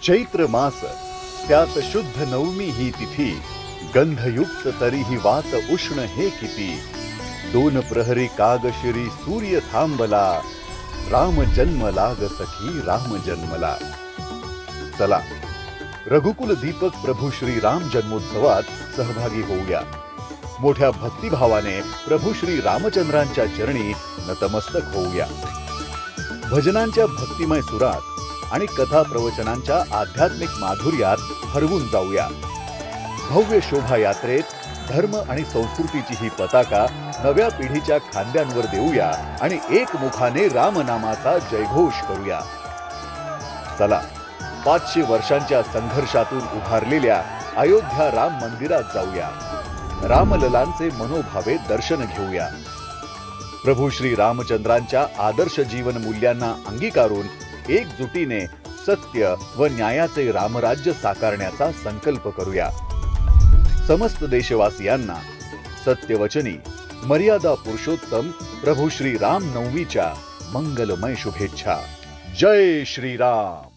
चैत्र मास त्यात शुद्ध नवमी ही तिथी, गंधयुक्त तरीही वात उष्ण हे किती. दोन प्रहरी कागशिरी सूर्य थांबला, राम जन्म लाग सखी राम जन्मला. चला रघुकुल दीपक प्रभू श्री राम जन्मोत्सवात सहभागी होऊया. मोठ्या भक्तिभावाने प्रभू श्री रामचंद्रांच्या चरणी नतमस्तक होऊया. भजनांच्या भक्तिमय सुरात आणि कथा प्रवचनांच्या आध्यात्मिक माधुर्यात हरवून जाऊया. भव्य शोभायात्रेत धर्म आणि संस्कृतीची ही पताका नव्या पिढीच्या खांद्यांवर देऊया आणि एकमुखाने रामनामाचा जयघोष करूया. चला 500 वर्षांच्या संघर्षातून उभारलेल्या अयोध्या राम मंदिरात जाऊया. रामललांचे मनोभावे दर्शन घेऊया. प्रभू श्री रामचंद्रांच्या आदर्श जीवन मूल्यांना अंगीकारून एकजुटीने सत्य व न्यायाचे रामराज्य साकारण्याचा संकल्प करूया. समस्त देशवासियांना सत्यवचनी मर्यादा पुरुषोत्तम प्रभू श्री राम नवमीच्या मंगलमय शुभेच्छा. जय श्री राम.